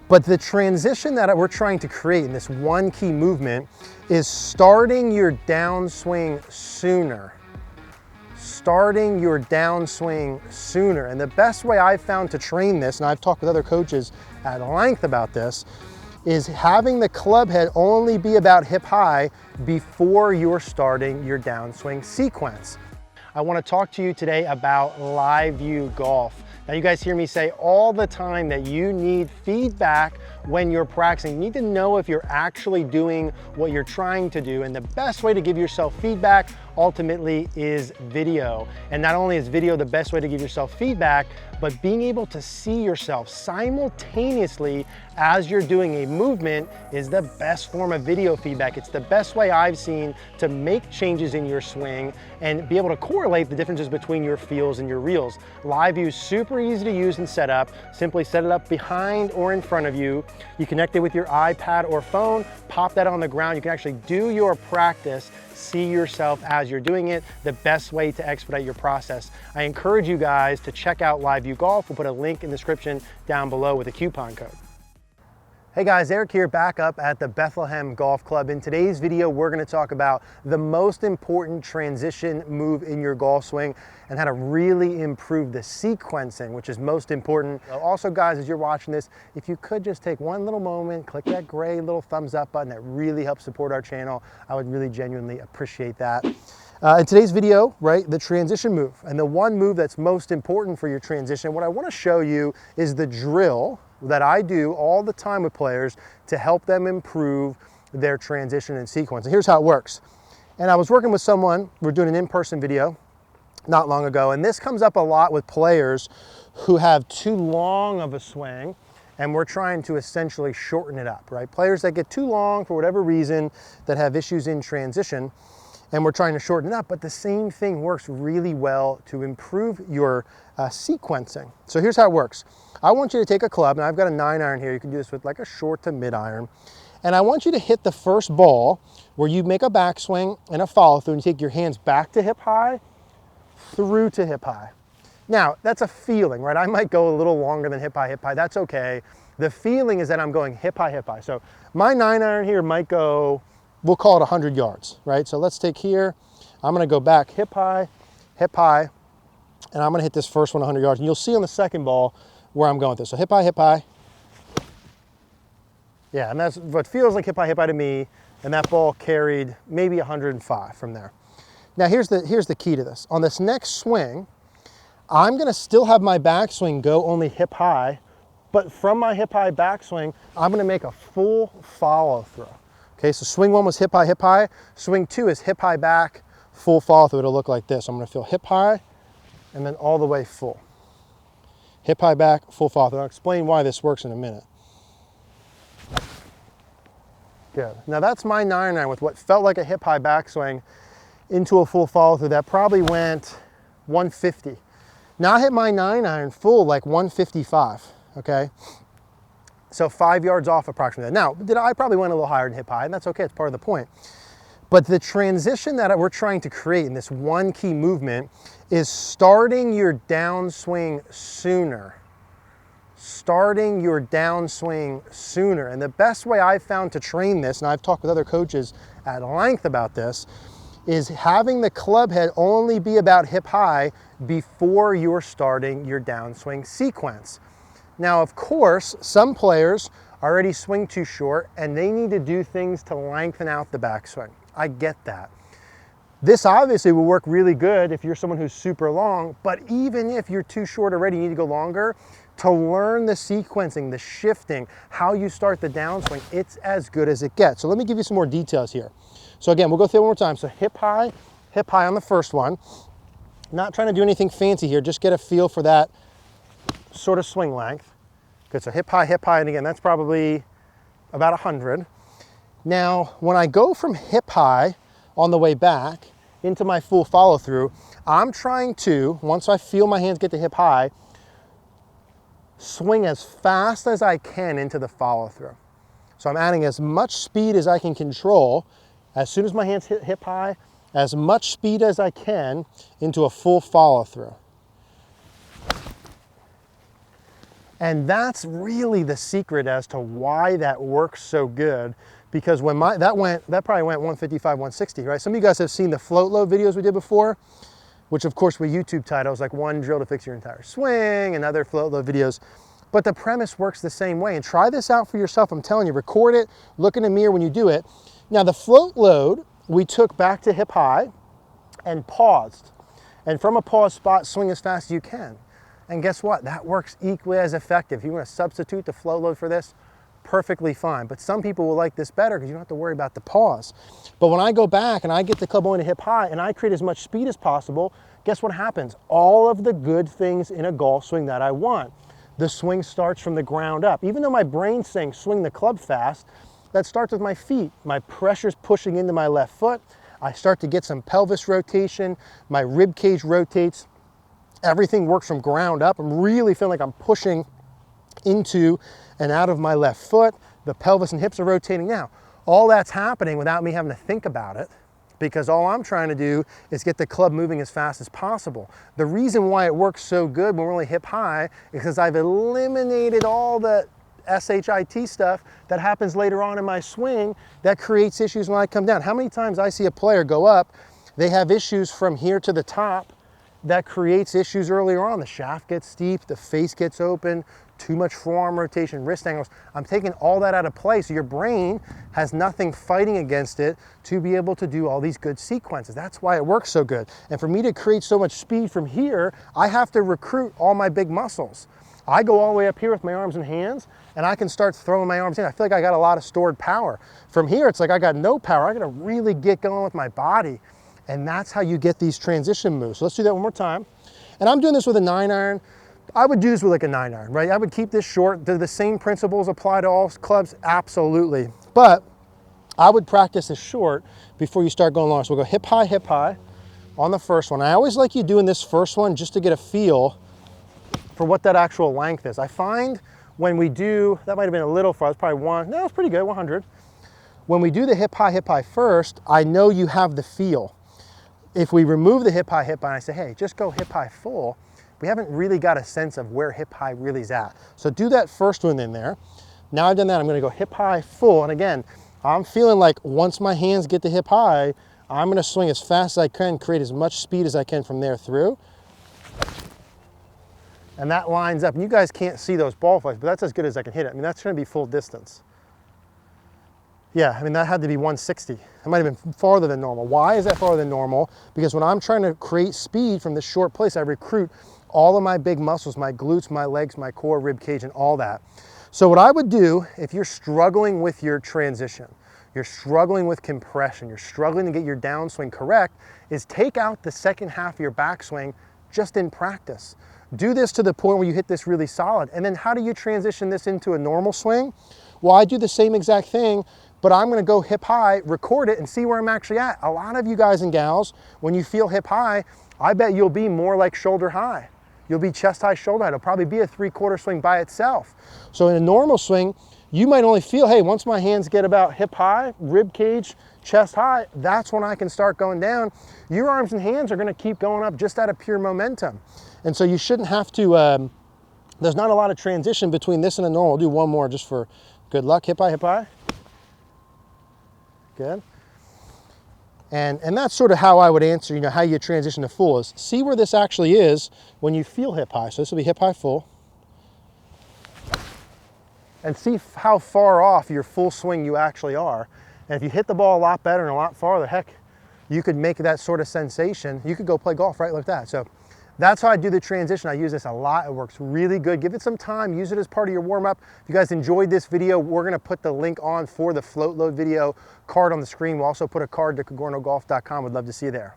But the transition that we're trying to create in this one key movement is starting your downswing sooner. Starting your downswing sooner. And the best way I've found to train this, and I've talked with other coaches at length about this, is having the club head only be about hip high before you're starting your downswing sequence. I want to talk to you today about live view golf. Now, you guys hear me say all the time that you need feedback when you're practicing. You need to know if you're actually doing what you're trying to do, and the best way to give yourself feedback ultimately is video. And not only is video the best way to give yourself feedback, but being able to see yourself simultaneously as you're doing a movement is the best form of video feedback. It's the best way I've seen to make changes in your swing and be able to correlate the differences between your feels and your reels. Live view is super easy to use and set up. Simply set it up behind or in front of you. You connect it with your iPad or phone, pop that on the ground. You can actually do your practice, see yourself as you're doing it, the best way to expedite your process. I encourage you guys to check out Live View Golf. We'll put a link in the description down below with a coupon code. Hey guys, Eric here, back up at the Bethlehem Golf Club. In today's video, we're going to talk about the most important transition move in your golf swing and how to really improve the sequencing, which is most important. Also guys, as you're watching this, if you could just take one little moment, click that gray little thumbs up button, that really helps support our channel. I would really genuinely appreciate that. In today's video, right, the transition move, and the one move that's most important for your transition, what I want to show you is the drill that I do all the time with players to help them improve their transition and sequence. And here's how it works. And I was working with someone, we're doing an in-person video not long ago, and this comes up a lot with players who have too long of a swing, and we're trying to essentially shorten it up, right? Players that get too long for whatever reason, that have issues in transition, and we're trying to shorten it up, but the same thing works really well to improve your sequencing. So here's how it works. I want you to take a club, and I've got a 9-iron here. You can do this with like a short to mid-iron. And I want you to hit the first ball where you make a backswing and a follow through, and you take your hands back to hip high, through to hip high. Now, that's a feeling, right? I might go a little longer than hip high, that's okay. The feeling is that I'm going hip high, hip high. So my 9-iron here might go, we'll call it 100 yards, right? So let's take here, I'm gonna go back hip high, and I'm gonna hit this first one 100 yards. And you'll see on the second ball where I'm going with this. So hip high. Yeah, and that's what feels like hip high to me, and that ball carried maybe 105 from there. Now here's the key to this. On this next swing, I'm gonna still have my backswing go only hip high, but from my hip high backswing, I'm gonna make a full follow through. Okay, so swing one was hip high. Swing two is hip high back, full follow through. It'll look like this. I'm gonna feel hip high, and then all the way full. Hip high back, full follow through. I'll explain why this works in a minute. Good. Now that's my 9-iron with what felt like a hip high backswing into a full follow through. That probably went 150. Now I hit my 9-iron full like 155, okay? So 5 yards off approximately. Now, I probably went a little higher than hip high, and that's okay, it's part of the point. But the transition that we're trying to create in this one key movement is starting your downswing sooner. Starting your downswing sooner. And the best way I've found to train this, and I've talked with other coaches at length about this, is having the club head only be about hip high before you're starting your downswing sequence. Now, of course, some players already swing too short and they need to do things to lengthen out the backswing. I get that. This obviously will work really good if you're someone who's super long, but even if you're too short already, you need to go longer. To learn the sequencing, the shifting, how you start the downswing, it's as good as it gets. So let me give you some more details here. So again, we'll go through it one more time. So hip high on the first one. Not trying to do anything fancy here, just get a feel for that sort of swing length. Good, so hip high, and again, that's probably about 100. Now, when I go from hip high on the way back into my full follow through, I'm trying to, once I feel my hands get to hip high, swing as fast as I can into the follow through. So I'm adding as much speed as I can control. As soon as my hands hit hip high, as much speed as I can into a full follow through. And that's really the secret as to why that works so good. Because when that probably went 155, 160, right? Some of you guys have seen the float load videos we did before, which of course were YouTube titles, like one drill to fix your entire swing and other float load videos. But the premise works the same way. And try this out for yourself. I'm telling you, record it, look in the mirror when you do it. Now the float load, we took back to hip high and paused. And from a paused spot, swing as fast as you can. And guess what? That works equally as effective. If you want to substitute the float load for this, perfectly fine. But some people will like this better because you don't have to worry about the pause. But when I go back and I get the club going to hip high and I create as much speed as possible, guess what happens? All of the good things in a golf swing that I want. The swing starts from the ground up. Even though my brain's saying swing the club fast, that starts with my feet. My pressure's pushing into my left foot. I start to get some pelvis rotation. My rib cage rotates. Everything works from ground up. I'm really feeling like I'm pushing into and out of my left foot. The pelvis and hips are rotating now. All that's happening without me having to think about it, because all I'm trying to do is get the club moving as fast as possible. The reason why it works so good when we're only hip high is because I've eliminated all the SHIT stuff that happens later on in my swing that creates issues when I come down. How many times I see a player go up, they have issues from here to the top that creates issues earlier on. The shaft gets steep, the face gets open, too much forearm rotation, wrist angles. I'm taking all that out of play, so your brain has nothing fighting against it to be able to do all these good sequences. That's why it works so good. And for me to create so much speed from here, I have to recruit all my big muscles. I go all the way up here with my arms and hands, and I can start throwing my arms in. I feel like I got a lot of stored power. From here, it's like I got no power. I gotta really get going with my body. And that's how you get these transition moves. So let's do that one more time. And I'm doing this with a 9-iron. I would do this with like a 9-iron, right? I would keep this short. Do the same principles apply to all clubs? Absolutely. But I would practice this short before you start going long. So we'll go hip high on the first one. I always like you doing this first one just to get a feel for what that actual length is. I find when we do, that might have been a little far, it's probably one, no, it's pretty good, 100. When we do the hip high first, I know you have the feel. If we remove the hip high, and I say, hey, just go hip high full, we haven't really got a sense of where hip high really is at. So do that first one in there. Now I've done that, I'm gonna go hip high full. And again, I'm feeling like once my hands get to hip high, I'm gonna swing as fast as I can, create as much speed as I can from there through. And that lines up. And you guys can't see those ball flights, but that's as good as I can hit it. I mean, that's gonna be full distance. Yeah, I mean, that had to be 160. It might have been farther than normal. Why is that farther than normal? Because when I'm trying to create speed from this short place, I recruit all of my big muscles, my glutes, my legs, my core, rib cage, and all that. So what I would do, if you're struggling with your transition, you're struggling with compression, you're struggling to get your downswing correct, is take out the second half of your backswing just in practice. Do this to the point where you hit this really solid. And then how do you transition this into a normal swing? Well, I do the same exact thing, but I'm gonna go hip high, record it, and see where I'm actually at. A lot of you guys and gals, when you feel hip high, I bet you'll be more like shoulder high. You'll be chest high, shoulder high. It'll probably be a 3/4 swing by itself. So in a normal swing, you might only feel, hey, once my hands get about hip high, rib cage, chest high, that's when I can start going down. Your arms and hands are gonna keep going up just out of pure momentum. And so you shouldn't have to, there's not a lot of transition between this and a normal. I'll do one more just for good luck. Hip high, hip high. Good. And that's sort of how I would answer, you know, how you transition to full is see where this actually is when you feel hip high. So this will be hip high full. And see how far off your full swing you actually are. And if you hit the ball a lot better and a lot farther, heck, you could make that sort of sensation. You could go play golf right like that. So that's how I do the transition. I use this a lot. It works really good. Give it some time. Use it as part of your warm-up. If you guys enjoyed this video, we're going to put the link on for the float load video card on the screen. We'll also put a card to cogornogolf.com. We'd love to see you there.